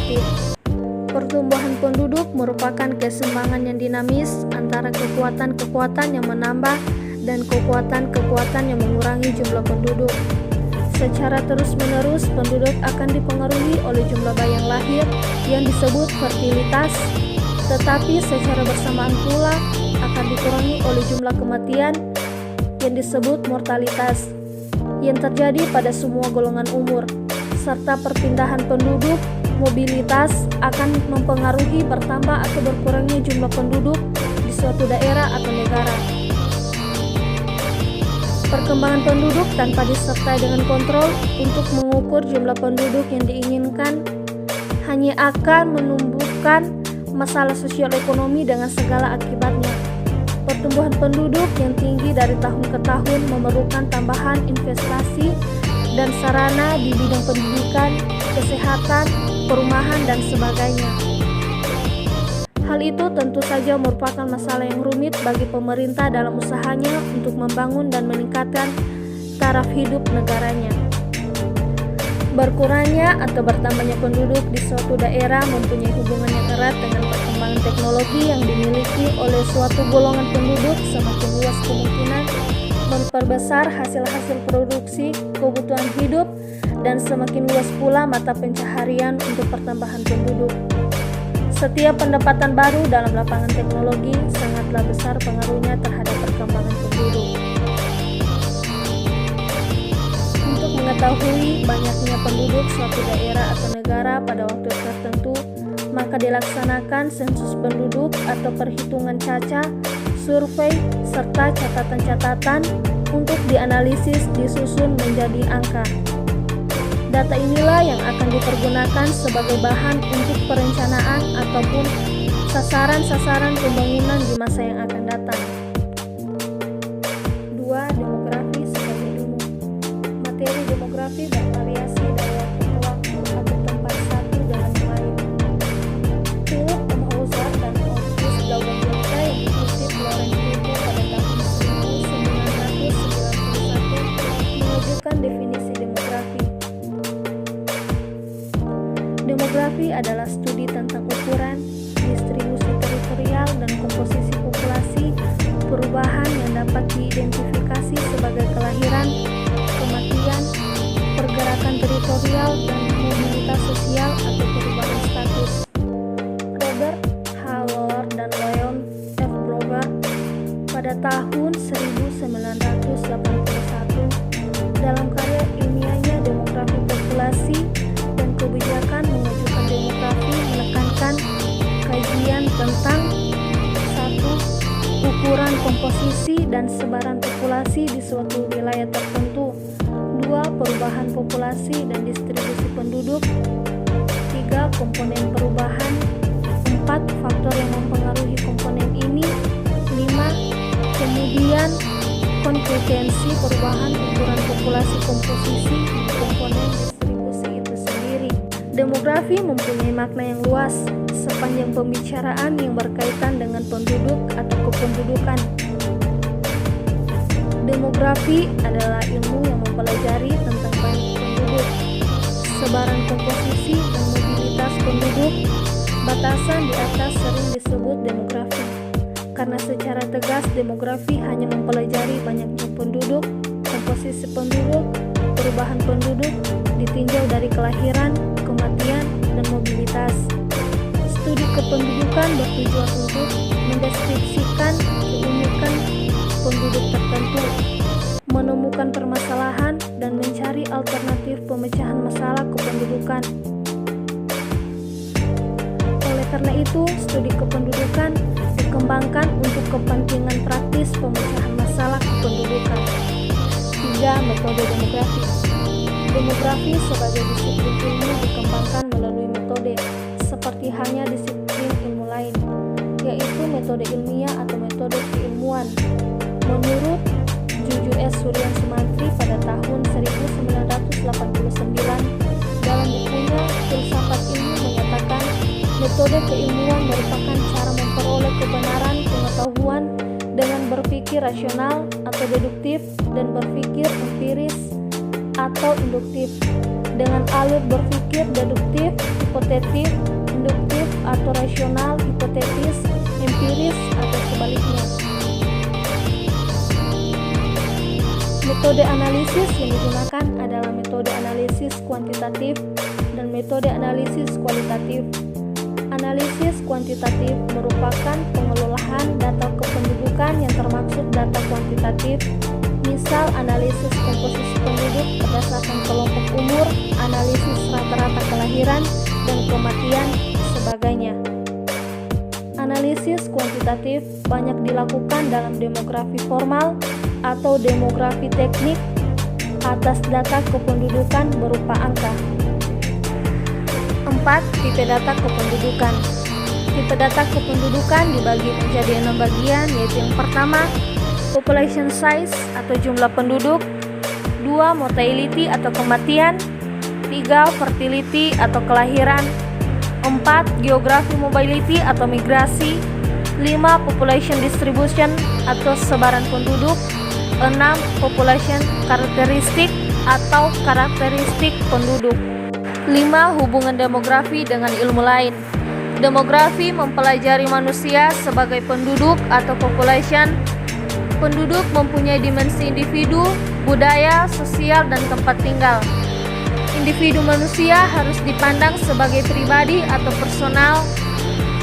deduktif. Pertumbuhan penduduk merupakan keseimbangan yang dinamis antara kekuatan-kekuatan yang menambah dan kekuatan-kekuatan yang mengurangi jumlah penduduk. Secara terus-menerus, penduduk akan dipengaruhi oleh jumlah bayi yang lahir yang disebut fertilitas, tetapi secara bersamaan pula akan dikurangi oleh jumlah kematian yang disebut mortalitas yang terjadi pada semua golongan umur, serta perpindahan penduduk. Mobilitas akan mempengaruhi bertambah atau berkurangnya jumlah penduduk di suatu daerah atau negara. Perkembangan penduduk tanpa disertai dengan kontrol untuk mengukur jumlah penduduk yang diinginkan hanya akan menumbuhkan masalah sosial ekonomi dengan segala akibatnya. Pertumbuhan penduduk yang tinggi dari tahun ke tahun memerlukan tambahan investasi dan sarana di bidang pendidikan, kesehatan, perumahan, dan sebagainya. Hal itu tentu saja merupakan masalah yang rumit bagi pemerintah dalam usahanya untuk membangun dan meningkatkan taraf hidup negaranya. Berkurangnya atau bertambahnya penduduk di suatu daerah mempunyai hubungan yang erat dengan perkembangan teknologi yang dimiliki oleh suatu golongan penduduk. Semakin luas kemungkinan memperbesar hasil-hasil produksi kebutuhan hidup, dan semakin luas pula mata pencaharian untuk pertambahan penduduk. Setiap pendapatan baru dalam lapangan teknologi sangatlah besar pengaruhnya terhadap perkembangan penduduk. Untuk mengetahui banyaknya penduduk suatu daerah atau negara pada waktu tertentu, maka dilaksanakan sensus penduduk atau perhitungan caca, survei, serta catatan-catatan untuk dianalisis disusun menjadi angka. Data inilah yang akan dipergunakan sebagai bahan untuk perencanaan ataupun sasaran-sasaran pembangunan di masa yang akan datang. 2. Demografi sebagai ilmu. Materi demografi bervariasi dari waktu ke waktu atau tempat satu dengan yang lain. Philip M. Hauser dan August Gaudenita yang dikutip Lawrence Buku pada tahun 1991 mengajukan definisi demografi. Demografi adalah studi tentang ukuran, distribusi teritorial, dan komposisi populasi perubahan yang dapat diidentifikasi sebagai kelahiran, kematian, pergerakan teritorial, dan mobilitas sosial atau perubahan status. Robert H. Lawler dan Leon F. Broga pada tahun 1981 dalam karya ilmiahnya Demografi Populasi dan Kebijakan mengajukan demografi menekankan kajian tentang 1. Ukuran komposisi dan sebaran populasi di suatu wilayah tertentu. 2. Perubahan populasi dan distribusi penduduk. 3. Komponen perubahan. 4. Faktor yang mempengaruhi komponen ini. 5. Kemudian konvergensi perubahan ukuran populasi komposisi komponen distribusi itu sendiri. Demografi mempunyai makna yang luas sepanjang pembicaraan yang berkaitan dengan penduduk atau kependudukan. Demografi adalah ilmu yang mempelajari tentang banyak penduduk, sebaran komposisi dan mobilitas penduduk. Batasan di atas sering disebut demografi, karena secara tegas demografi hanya mempelajari banyaknya penduduk, komposisi penduduk, perubahan penduduk, ditinjau dari kelahiran, kematian, dan mobilitas. Studi kependudukan bertujuan untuk mendeskripsikan keunikan penduduk tertentu, menemukan permasalahan, dan mencari alternatif pemecahan masalah kependudukan. Oleh karena itu, studi kependudukan dikembangkan untuk kepentingan praktis pemecahan masalah kependudukan. 3. Metode demografi. Demografi sebagai disiplin ilmu dikembangkan melalui metode, seperti halnya disiplin ilmu lain, yaitu metode ilmiah atau metode keilmuan. Menurut Jujur S. Suryan Sumantri pada tahun 1989 dalam bukunya Filsafat Ilmu menyatakan metode keilmuan merupakan cara memperoleh kebenaran pengetahuan dengan berpikir rasional atau deduktif dan berpikir empiris atau induktif. dengan alur berpikir deduktif, hipotetik, induktif atau rasional, hipotetis, empiris atau sebaliknya. Metode analisis yang digunakan adalah metode analisis kuantitatif dan metode analisis kualitatif. Analisis kuantitatif merupakan pengelolaan data kependudukan yang termaksud data kuantitatif, misal analisis komposisi penduduk berdasarkan kelompok umur, analisis rata-rata kelahiran dan kematian, sebagainya. Analisis kuantitatif banyak dilakukan dalam demografi formal atau demografi teknik atas data kependudukan berupa angka. 4. Tipe data kependudukan. Tipe data kependudukan dibagi menjadi 6 bagian, yaitu yang pertama, population size atau jumlah penduduk, 2. Mortality atau kematian, 3. Fertility atau kelahiran, 4. Geography mobility atau migrasi, 5. Population distribution atau sebaran penduduk, 6. Population characteristic atau karakteristik penduduk. 5. Hubungan demografi dengan ilmu lain. Demografi mempelajari manusia sebagai penduduk atau population. Penduduk mempunyai dimensi individu, budaya, sosial, dan tempat tinggal. Individu manusia harus dipandang sebagai pribadi atau personal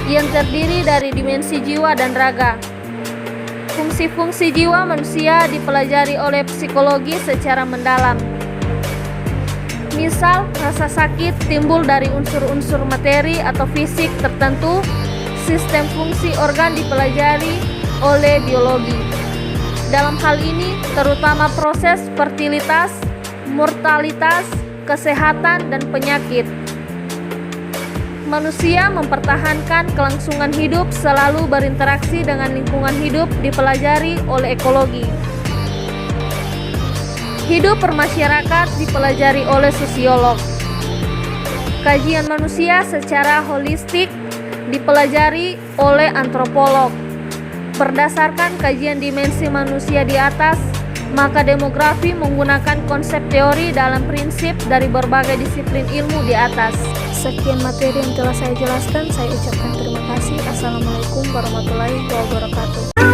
yang terdiri dari dimensi jiwa dan raga. Fungsi-fungsi jiwa manusia dipelajari oleh psikologi secara mendalam. Misal, rasa sakit timbul dari unsur-unsur materi atau fisik tertentu. Sistem fungsi organ dipelajari oleh biologi. Dalam hal ini, terutama proses fertilitas, mortalitas, kesehatan, dan penyakit. Manusia mempertahankan kelangsungan hidup selalu berinteraksi dengan lingkungan hidup dipelajari oleh ekologi. Hidup bermasyarakat dipelajari oleh sosiolog. Kajian manusia secara holistik dipelajari oleh antropolog. Berdasarkan kajian dimensi manusia di atas, maka demografi menggunakan konsep teori dalam prinsip dari berbagai disiplin ilmu di atas. Sekian materi yang telah saya jelaskan. Saya ucapkan terima kasih. Assalamualaikum warahmatullahi wabarakatuh.